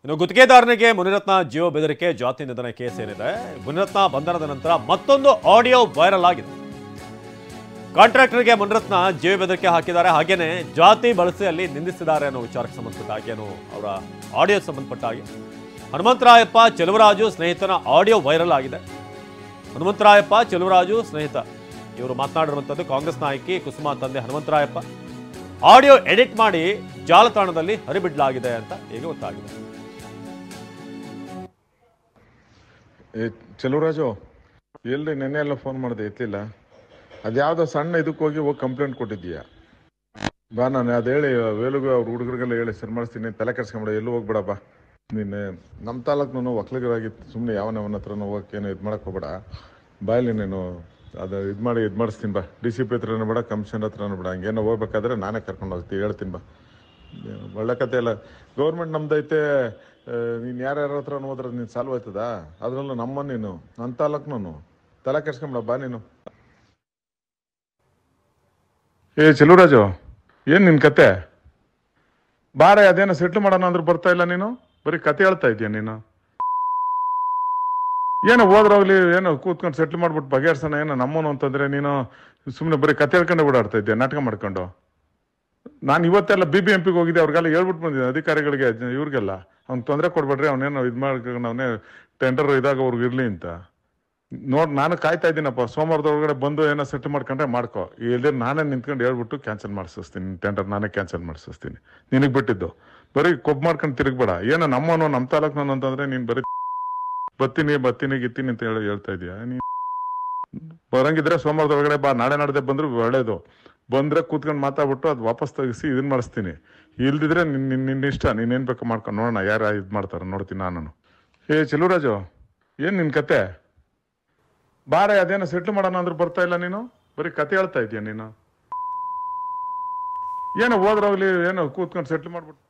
ಇನ್ನು ಗುತ್ತಿಗೆದಾರನಿಗೆ ಮುನಿರತ್ನ ಜೀವ ಬೆದರಿಕೆ ಜಾತಿ ನಿಧನ ಕೇಸ್ ಏನಿದೆ. ಮುನಿರತ್ನ ಬಂಧನದ ನಂತರ ಮತ್ತೊಂದು ಆಡಿಯೋ ವೈರಲ್ ಆಗಿದೆ. ಕಾಂಟ್ರಾಕ್ಟರ್ಗೆ ಮುನಿರತ್ನ ಜೀವ ಬೆದರಿಕೆ ಹಾಕಿದ್ದಾರೆ, ಹಾಗೇನೆ ಜಾತಿ ಬಳಸಿ ಅಲ್ಲಿ ನಿಂದಿಸಿದ್ದಾರೆ ಅನ್ನೋ ವಿಚಾರಕ್ಕೆ ಸಂಬಂಧಪಟ್ಟ ಹಾಗೇನು ಅವರ ಆಡಿಯೋ ಸಂಬಂಧಪಟ್ಟ ಹಾಗೆ ಹನುಮಂತರಾಯಪ್ಪ ಚೆಲುವರಾಜು ಸ್ನೇಹಿತನ ಆಡಿಯೋ ವೈರಲ್ ಆಗಿದೆ. ಹನುಮಂತರಾಯಪ್ಪ ಚೆಲುವರಾಜು ಸ್ನೇಹಿತ ಇವರು ಮಾತನಾಡಿರುವಂಥದ್ದು ಕಾಂಗ್ರೆಸ್ ನಾಯಕಿ ಕುಸುಮಾ ತಂದೆ ಹನುಮಂತರಾಯಪ್ಪ. ಆಡಿಯೋ ಎಡಿಟ್ ಮಾಡಿ ಜಾಲತಾಣದಲ್ಲಿ ಹರಿಬಿಡಲಾಗಿದೆ ಅಂತ ಈಗ ಗೊತ್ತಾಗಿದೆ. ಚೆಲುವರಾಜು ಎಲ್ಲಿ ನೆನ್ನೆ ಎಲ್ಲ ಫೋನ್ ಮಾಡಿದೆ ಎತ್ತಲಿಲ್ಲ. ಅದ್ಯಾವುದೋ ಸಣ್ಣ ಇದಕ್ಕೆ ಹೋಗಿ ಕಂಪ್ಲೇಂಟ್ ಕೊಟ್ಟಿದ್ದೀಯಾ? ಬಾ, ನಾನು ಅದು ಹೇಳಿ ವೇಲುಗೂ ಅವ್ರ ಹುಡುಗರಿಗೆಲ್ಲ ಹೇಳಿ ಸರಿ ಮಾಡಿಸ್ತೀನಿ, ತಲೆ ಕೆಡ್ಸ್ಕೊಂಬಿಡ, ಎಲ್ಲೂ ಹೋಗ್ಬೇಡ ಬಾ. ನೀನು ನಮ್ಮ ತಾಲೂಕು ಒಕ್ಕಲಿಗರಾಗಿತ್ತು, ಸುಮ್ಮನೆ ಯಾವನ ಹತ್ರನೂ ಹೋಗಕ್ಕೇನು ಇದು ಮಾಡಕ್ಕೆ ಹೋಗ್ಬೇಡ. ಬಾಯಲ್ಲಿ ನೀನು ಅದು ಇದು ಮಾಡಿಸ್ತೀನಿ ಬಾ. DCP ಹತ್ರನೂ ಬೇಡ, ಕಮಿಷನರ್ ಹತ್ರನೂ ಬೇಡ. ಹಂಗೇನೋ ಹೋಗ್ಬೇಕಾದ್ರೆ ನಾನೇ ಕರ್ಕೊಂಡು ಹೋಗ್ತೀನಿ, ಹೇಳ್ತೀನಿ ಬಾ. ಒಳ್ಳೆ ಕತೆ ಎಲ್ಲ ಗೌರ್ಮೆಂಟ್ ನಮ್ದೈತೆ. ನೀನು ಯಾರ್ಯಾರ ಹತ್ರ ಹೋದ್ರೆ ನೀನು ಸಾಲ್ವ್ ಆಯ್ತದ? ಅದ್ರಲ್ಲೂ ನಮ್ಮ ನೀನು ನನ್ನ ತಾಲೂಕ್ನು ತಲೆ ಕೆಡ್ಸ್ಕೊಂಬಿಡ ಬಾ ನೀನು. ಚೆಲುವರಾಜು, ಏನು ನಿನ್ನ ಕತೆ? ಬಾರೆ, ಅದೇನೋ ಸೆಟ್ಲ್ ಮಾಡೋಣ ಅಂದ್ರೆ ಬರ್ತಾ ಇಲ್ಲ ನೀನು, ಬರೀ ಕತೆ ಹೇಳ್ತಾ ಇದೀಯ ನೀನು. ಏನೋ ಹೋದ್ರೋಗ್ಲಿ, ಏನೋ ಕೂತ್ಕೊಂಡು ಸೆಟ್ಲ್ ಮಾಡ್ಬಿಟ್ಟು ಬಗೆಹರ್ಸೋಣ ಏನೋ ನಮ್ಮನು ಅಂತಂದ್ರೆ ನೀನು ಸುಮ್ಮನೆ ಬರೀ ಕತೆ ಹೇಳ್ಕೊಂಡೆ ಓಡಾಡ್ತಾ ಇದ್ದೆ, ನಾಟಕ ಮಾಡ್ಕೊಂಡು. ನಾನು ಇವತ್ತೆಲ್ಲ BBMPಗೆ ಹೋಗಿದ್ದೆ, ಅವ್ರಿಗೆಲ್ಲ ಹೇಳ್ಬಿಟ್ಟು ಬಂದಿದ್ದೆ ಅಧಿಕಾರಿಗಳಿಗೆ, ಇವ್ರಿಗೆಲ್ಲ ಅವ್ನು ತೊಂದರೆ ಕೊಡ್ಬೇಡ್ರಿ, ಅವನೇನೋ ಇದು ಮಾಡ್ಕೊಂಡು ಅವನೇ ಟೆಂಡರ್ ಇದಾಗ ಅವ್ರಿಗೆ ಇರಲಿ ಅಂತ. ನಾನು ಕಾಯ್ತಾ ಇದ್ದೀನಪ್ಪ, ಸೋಮವಾರದೊಳಗಡೆ ಬಂದು ಏನೋ ಸೆಟ್ ಮಾಡ್ಕೊಂಡ್ರೆ ಮಾಡ್ಕೋ, ಇಲ್ಲದೆ ನಾನೇ ನಿಂತ್ಕೊಂಡು ಹೇಳ್ಬಿಟ್ಟು ಕ್ಯಾನ್ಸಲ್ ಮಾಡಿಸ್ತೀನಿ ಟೆಂಡರ್, ನಾನೇ ಕ್ಯಾನ್ಸಲ್ ಮಾಡಿಸ್ತೀನಿ. ನಿನಗೆ ಬಿಟ್ಟಿದ್ದು ಬರೀ ಕೊಬ್ಬು ಮಾಡ್ಕೊಂಡು ತಿರುಗಬೇಡ. ಏನೋ ನಮ್ಮನು ನಮ್ಮ ತಾಲೂಕ್ನವನು ಅಂತಂದ್ರೆ ನೀನು ಬರೀ ಬತ್ತೀನಿ ಗಿತ್ತೀನಿ ಅಂತ ಹೇಳ್ತಾ ಇದೀಯ. ನೀನು ಬರಂಗಿದ್ರೆ ಸೋಮವಾರದೊಳಗಡೆ ಬಾ, ನಾಳೆ ನಾಡ್ದೆ ಬಂದ್ರು ಒಳ್ಳೇದು. ಬಂದ್ರೆ ಕೂತ್ಕೊಂಡು ಮಾತಾಡ್ಬಿಟ್ಟು ಅದು ವಾಪಸ್ ತೆಗಿಸಿ ಇದನ್ನ ಮಾಡಿಸ್ತೀನಿ. ಇಲ್ದಿದ್ರೆ ನಿನ್ನ ಇಷ್ಟ, ನೀನೇನು ಬೇಕು ಮಾಡ್ಕೊಂಡು ನೋಡೋಣ ಯಾರು ಇದು ಮಾಡ್ತಾರ ನೋಡ್ತೀನಿ ನಾನು. ಚೆಲುವರಾಜು, ಏನು ನಿನ್ನ ಕತೆ? ಬಾರೆ, ಅದೇನೋ ಸೆಟ್ಲ್ ಮಾಡೋಣ ಅಂದ್ರೆ ಬರ್ತಾ ಇಲ್ಲ ನೀನು, ಬರೀ ಕತೆ ಹೇಳ್ತಾ ಇದೀಯ ನೀನು. ಏನೋ ಹೋದ್ರೋಗ್ಲಿ, ಏನೋ ಕೂತ್ಕೊಂಡು ಸೆಟ್ಲ್ ಮಾಡ್ಬಿಟ್ಟು